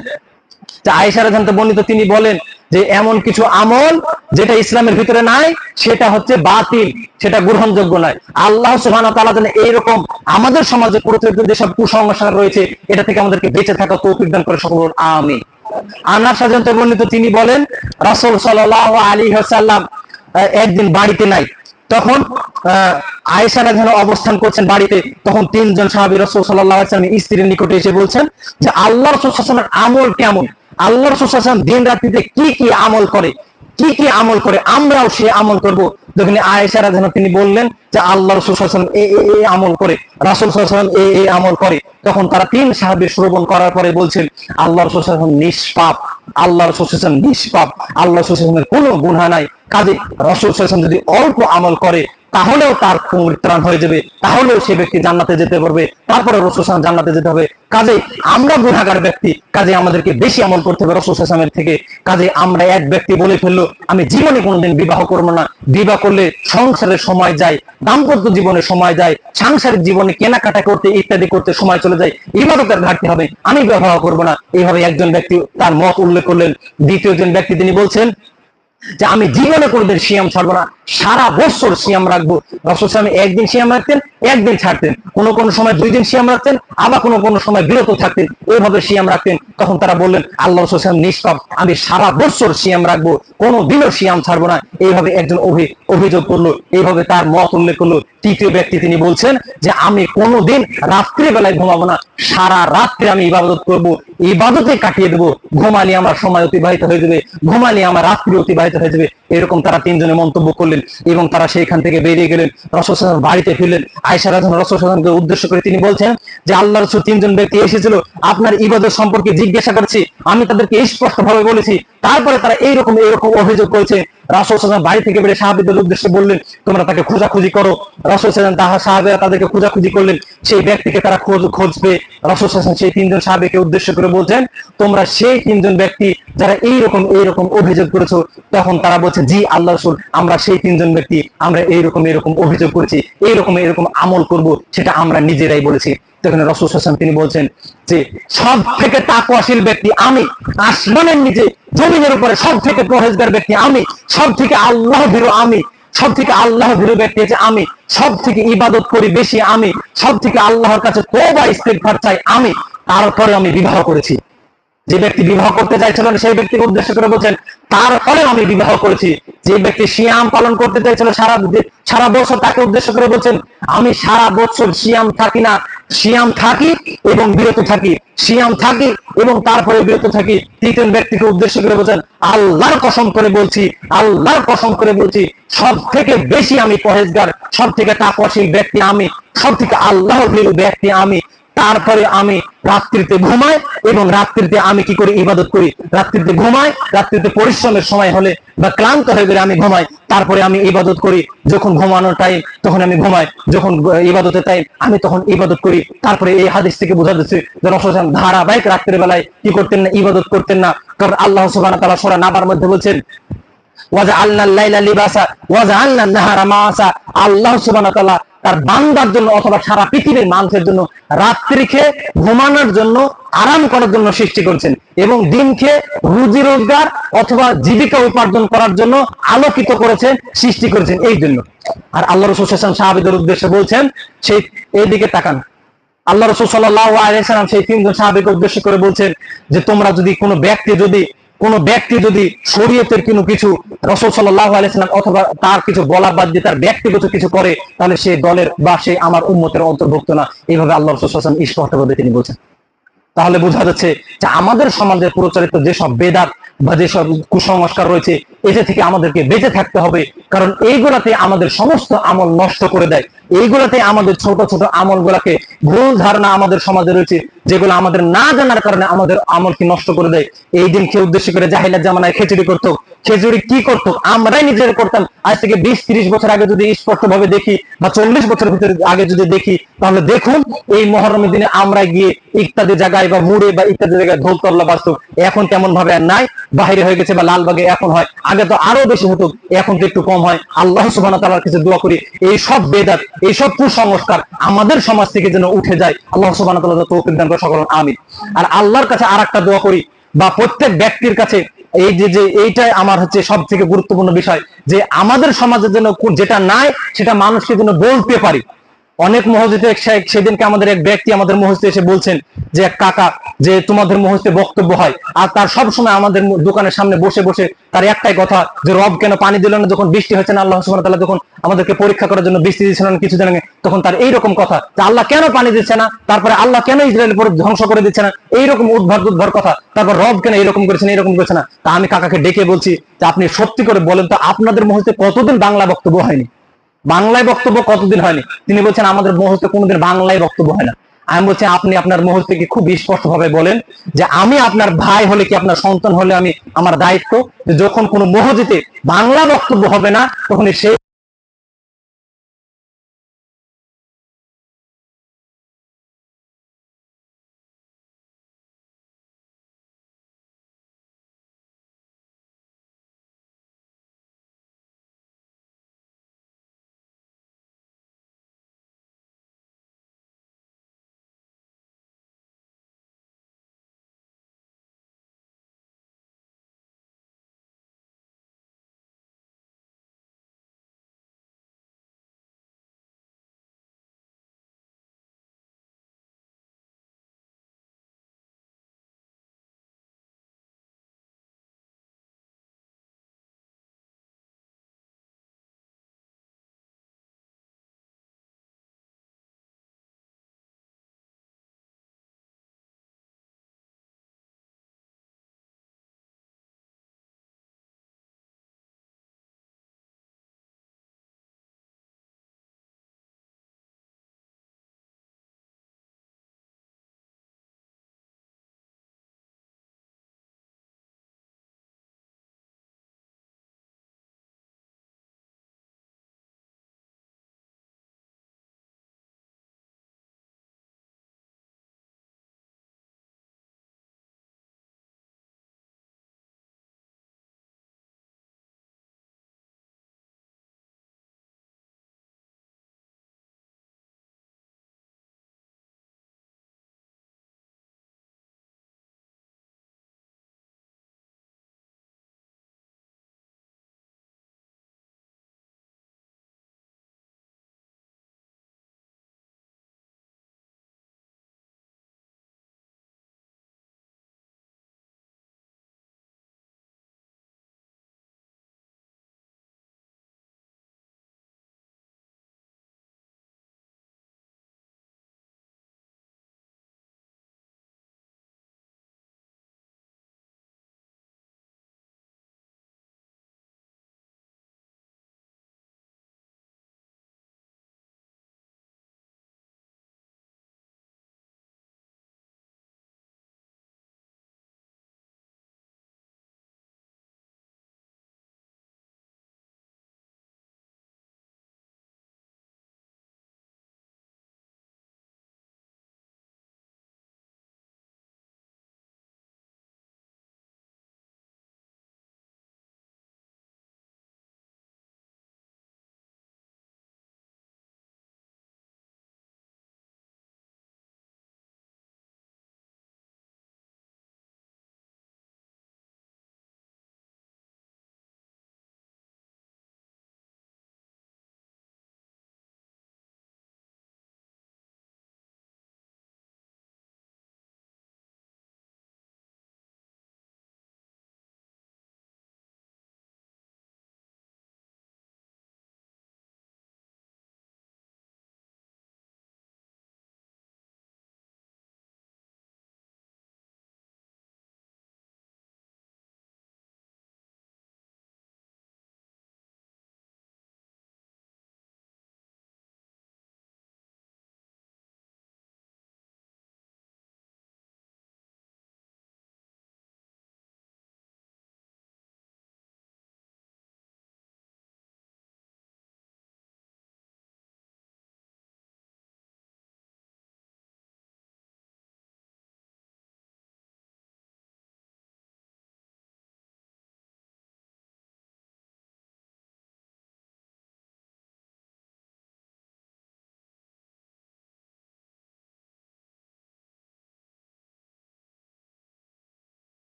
[SPEAKER 1] যে আয়েশা রাদিয়াল্লাহু আনহা বর্ণিত, তিনি বলেন যে এমন কিছু আমল যেটা ইসলামের ভিতরে নাই সেটা হচ্ছে বাতিল, সেটা গ্রহণযোগ্য নয়। আল্লাহ সুবহানাহু ওয়া তাআলা যেন এইরকম আমাদের সমাজে প্রচলিত যেসব কুসংস্কার রয়েছে এটা থেকে আমাদেরকে বেঁচে থাকার তৌফিক দান করে, সকল আমিন। আনাস রাদিয়াল্লাহু আনহু বর্ণিত, তিনি বলেন রাসূল সাল্লাল্লাহু আলাইহি ওয়াসাল্লাম একদিন বাড়িতে নাই, তখন আয়েশা রাদিয়াল্লাহু আনহা অবস্থান করছেন বাড়িতে। তখন তিনজন সাহাবী রাসূল সাল্লাল্লাহু আলাইহি ওয়াসাল্লামের স্ত্রীর নিকটে এসে বলছেন যে আল্লাহ রাসূল সাল্লাল্লাহু আলাইহি ওয়াসাল্লামের আমল কেমন, আল্লাহ রাসূল সাল্লাল্লাহু আলাইহি ওয়াসাল্লাম দিন রাত্রিতে কি কি আমল করে, কি কি আমল করে আমরাও সে আমল করব। যখন আয়েশা রাদিয়াল্লাহু তিনি বললেন যে আল্লাহ রাসূল সাল্লাল্লাহু আলাইহি ওয়াসাল্লাম এই আমল করে, রাসূল সাল্লাল্লাহু আলাইহি ওয়াসাল্লাম এই আমল করে, তখন তারা তিন সাহাবী শ্রবণ করার পরে বলছেন আল্লাহ রাসূল সাল্লাল্লাহু আলাইহি ওয়াসাল্লাম নিষ্পাপ, আল্লাহ রাসূল সাল্লাল্লাহু আলাইহি ওয়াসাল্লাম নিষ্পাপ, আল্লাহ রাসূল সাল্লাল্লাহু আলাইহি ওয়াসাল্লামের কোনো গুনাহ নাই। কাজে রাসূল সাল্লাল্লাহু আলাইহি ওয়াসাল্লাম যদি অল্প আমল করে তাহলেও তার পরিত্রাণ হয়ে যাবে, তাহলেও সে ব্যক্তি জান্নাতে যেতে পারবে, তারপরে রাসূল সাল্লাল্লাহু আলাইহি ওয়াসাল্লাম জান্নাতে যেতে হবে। কাজে আমরা গুনাহগার ব্যক্তি, কাজে আমাদেরকে বেশি আমল করতে হবে রাসূল সাল্লাল্লাহু আলাইহি ওয়াসাল্লামের থেকে। কাজে আমরা এক ব্যক্তি বলে ফেললো আমি জীবনে কোনোদিন বিবাহ করবো না, বিবাহ করলে সংসারের সময় যায়, দাম্পত্য জীবনে সময় যায়, সাংসারিক জীবনে কেনাকাটা করতে ইত্যাদি করতে সময় চলে যায়, ইবাদতের ঘাটতি হবে, আমি বিবাহ করবো না। এইভাবে একজন ব্যক্তি তার মত উল্লেখ করলেন। দ্বিতীয় জন ব্যক্তি তিনি বলছেন যে আমি জীবনে কোনোদিন সিয়াম ছাড়বো না, সারা বছর সিয়াম রাখবো। রাসূল সাল্লাল্লাহু আলাইহি ওয়াসাল্লাম একদিন সিয়াম রাখতেন, একদিন ছাড়তেন, কোনো কোনো সময় 2 দিন সিয়াম রাখতেন, আবার কোনো কোনো সময় বিরত থাকতেন, এইভাবে সিয়াম রাখতেন। তখন তারা বললেন আল্লাহ রাসূল সাল্লাল্লাহু আলাইহি ওয়াসাল্লাম নিষ্পাপ, আমি সারা বছর সিয়াম রাখবো, কোনো দিনও সিয়াম ছাড়বো না। এইভাবে একজন অভিযোগ করলো, এইভাবে তার মত উল্লেখ করলো। তৃতীয় ব্যক্তি তিনি বলছেন যে আমি কোনোদিন রাত্রি বেলায় ঘুমাবো না, সারা রাত্রে আমি ইবাদত করব, ইবাদতে কাটিয়ে দেবো, ঘুমালে আমার সময় অতিবাহিত হয়ে যাবে, ঘুমালে আমার রাত্রি অতিবাহিত হয়ে যাবে। এরকম তারা তিনজনে মন্তব্য করলেন এবং তারা সেইখান থেকে বেরিয়ে গেলেন, রাসূল সাল্লাল্লাহু আলাইহি ওয়াসাল্লাম বাড়িতে ফিরলেন। আয়েশা রাদিয়াল্লাহু রাসূল সাল্লাল্লাহু আলাইহি ওয়াসাল্লামকে উদ্দেশ্য করে তিনি বলছেন যে আল্লাহর রাসূল তিনজন ব্যক্তি এসেছিল, আপনার ইবাদত সম্পর্কে জিজ্ঞাসা করছি, আমি তাদেরকে স্পষ্টভাবে বলেছি, তারপরে তারা এইরকম অভিযোগ করেছে। রাসূল সাল্লাল্লাহু আলাইহি ওয়াসাল্লাম বাড়ি থেকে বেরিয়ে সাহাবীদের উদ্দেশ্যে বললেন তোমরা তাকে খোঁজাখুঁজি করো। রাসূল সাল্লাল্লাহু আলাইহি ওয়াসাল্লাম সাহাবীরা তাদেরকে খোঁজাখুঁজি করলেন, সেই ব্যক্তিকে তারা খোঁজ পেয়ে রাসূল সাল্লাল্লাহু আলাইহি ওয়াসাল্লাম সেই তিনজন সাহাবীকে উদ্দেশ্য করে বলছেন তোমরা সেই তিনজন ব্যক্তি যারা এইরকম অভিযোগ করেছো। তখন তারা বলছে জি আল্লাহ রাসূল, আমরা সেই তিনজন ব্যক্তি, আমরা এইরকম অভিযোগ করেছি, এইরকম আমল করব, সেটা আমরা নিজেরাই বলেছি। তখন রাসূল সাল্লাল্লাহু আলাইহি ওয়াসাল্লাম তিনি বলছেন যে সব থেকে তাকওয়াশীল ব্যক্তি আমি, আসমানের নিচে জমিনের উপরে সব থেকে পরহেজগার ব্যক্তি আমি, সব থেকে আল্লাহ ভীরু আমি, সব থেকে আল্লাহ ভীরু ব্যক্তি আছে আমি, সব থেকে ইবাদত করি বেশি আমি, সব থেকে আল্লাহর কাছে তওবা ইস্তিগফার চাই আমি, তারপরে আমি বিবাহ করেছি। যে ব্যক্তি বিবাহ করতে চাইছিলেন সেই ব্যক্তিকে উদ্দেশ্য করে বলছেন তারপরে আমি বিবাহ করেছি। যে ব্যক্তি সিয়াম পালন করতে চাইছিল সারা বছর, তাকে উদ্দেশ্য করে বলছেন আমি সারা বছর সিয়াম থাকি না, সিয়াম থাকি এবং বিরত থাকি, সিয়াম থাকি এবং তারপরে বিরত থাকি। তৃতীয় ব্যক্তিকে উদ্দেশ্য করে বলছেন আল্লাহর কসম করে বলছি, আল্লাহর কসম করে বলছি সব থেকে বেশি আমি পরহেজগার, সব থেকে তাকওয়াশীল ব্যক্তি আমি, সব থেকে আল্লাহর ভীরু ব্যক্তি আমি। তারপরে আমি রাত্রিতে ঘুমাই এবং রাত্রিতে আমি কি করি ইবাদত করি, রাত্রিতে ঘুমাই, রাত্রিতে পরিশ্রমের সময় হলে বা ক্লান্ত হয়ে গেলে আমি ঘুমাই, তারপরে আমি ইবাদত করি, যখন ঘুমানোর টাইম তখন আমি ঘুমাই, যখন ইবাদতের টাইম আমি তখন ইবাদত করি। তারপরে এই হাদিস থেকে বোঝা যাচ্ছে যে রাসূল সাল্লাল্লাহু আলাইহি ওয়াসাল্লাম ধারাবাহিক রাত্রির বেলায় কি করতেন না, ইবাদত করতেন না। কারণ আল্লাহ সুবহানাহু ওয়া তাআলা সূরা নাবার মধ্যে বলছেন ওয়াজআলনাল লাইলা লিবাসা ওয়াজআলনান নাহারা মাআসা, আল্লাহ সুবহানাহু ওয়া তাআলা তার বান্দার জন্য অথবা সারা পৃথিবীর মানুষের জন্য রাত্রিকে ঘুমানোর জন্য, আরাম করার জন্য সৃষ্টি করেছেন এবং দিনকে রুজি রোজগার অথবা জীবিকা উপার্জন করার জন্য আলোকিত করেছেন, সৃষ্টি করেছেন এই জন্য। আর আল্লাহ রাসূল সাল্লাল্লাহু আলাইহি ওয়াসাল্লাম সাহাবীদের উদ্দেশ্যে বলছেন সেই এইদিকে তাকান, আল্লাহ রাসূল সাল্লাল্লাহু আলাইহি ওয়াসাল্লাম সেই তিনজন সাহাবীকে উদ্দেশ্য করে বলছেন যে তোমরা যদি কোনো ব্যক্তি যদি শরীয়তের কিছু রাসূল সাল্লাল্লাহু আলাইহি ওয়াসাল্লাম অথবা তার কিছু বলা বাদ দিয়ে তার ব্যক্তিগত কিছু করে, তাহলে সে দলের বা সে আমার উম্মতের অন্তর্ভুক্ত না। এইভাবে আল্লাহ রাসূল সাল্লাল্লাহু আলাইহি ওয়াসাল্লাম স্পষ্টভাবে তিনি বলছেন। তাহলে বোঝা যাচ্ছে যে আমাদের সমাজে প্রচলিত যেসব বেদাত বা যেসব কুসংস্কার রয়েছে এটা থেকে আমাদেরকে বেঁচে থাকতে হবে, কারণ এইগুলাতে আমাদের সমস্ত আমল নষ্ট করে দেয়। এইগুলাতে আমাদের ছোট ছোট আমল গুলাকে, ভুল ধারণা আমাদের সমাজে রয়েছে যেগুলো আমাদের না জানার কারণে আমাদের আমলকে নষ্ট করে দেয়। এই দিনকে উদ্দেশ্য করে জাহিলিয়াত জামানায় খিচুড়ি করতো, খিচুড়ি কি করতো আমরাই নিজেরা করতাম। আজ থেকে 20-30 বছর আগে যদি স্পষ্ট ভাবে দেখি বা 40 বছর ভিতরে আগে যদি দেখি, তাহলে দেখুন এই মুহররমের দিনে আমরা গিয়ে ইত্যাদি জায়গায় বা মুড়ে বা ইত্যাদি জায়গায় ঢোল তবলা বাজতো। এখন তেমন ভাবে আর নাই, বাইরে হয়ে গেছে বা লালবাগে এখন হয়, আগে তো আরো বেশি হতো, এখন তো একটু কম হয়। আল্লাহ সুবহানাহু ওয়া তাআলার কাছে দোয়া করি এই সব বেদাত, এই সব কুসংস্কার আমাদের সমাজ থেকে যেন উঠে যায়। আল্লাহ সুবহানাহু ওয়া তাআলা তৌফিক দান করে সকল আমিন। আর আল্লাহর কাছে আরেকটা দোয়া করি বা প্রত্যেক ব্যক্তির কাছে, এই যে এইটাই আমার হচ্ছে সব থেকে গুরুত্বপূর্ণ বিষয়, যে আমাদের সমাজের জন্য যেটা নাই সেটা মানুষকে যেন বলতে পারি। অনেক মসজিদে সেদিনকে আমাদের এক ব্যক্তি আমাদের মসজিদে এসে বলছেন যে এক কাকা, যে তোমাদের মসজিদে বক্তব্য হয়, আর তার সব সময় আমাদের দোকানের সামনে বসে বসে তার একটাই কথা যে রব কেন পানি দিল না, যখন বৃষ্টি হচ্ছে না, আল্লাহ সুবহানাহু ওয়া তাআলা যখন আমাদেরকে পরীক্ষা করার জন্য বৃষ্টি দিচ্ছেন না কিছুদিন আগে, তখন তার এইরকম কথা যে আল্লাহ কেন পানি দিচ্ছে না, তারপরে আল্লাহ কেন ইসরায়েল পুরো ধ্বংস করে দিচ্ছে না, এইরকম উদ্ভট কথা, তারপর রব কেন এইরকম করেছেন এইরকম করেছে না। তা আমি কাকাকে ডেকে বলছি যে আপনি সত্যি করে বলেন তো, আপনাদের মসজিদে কতদিন বাংলা বক্তব্য হয়নি, বাংলায় বক্তব্য কতদিন হয়নি? তিনি বলছেন আমাদের মসজিদে কোনোদিন বাংলায় বক্তব্য হয় না। আমি বলছি আপনি আপনার মসজিদকে খুব স্পষ্ট ভাবে বলেন যে আমি আপনার ভাই হলে কি আপনার সন্তান হলে আমি, আমার দায়িত্ব যে যখন কোনো মসজিদে বাংলা বক্তব্য হবে না তখন সেই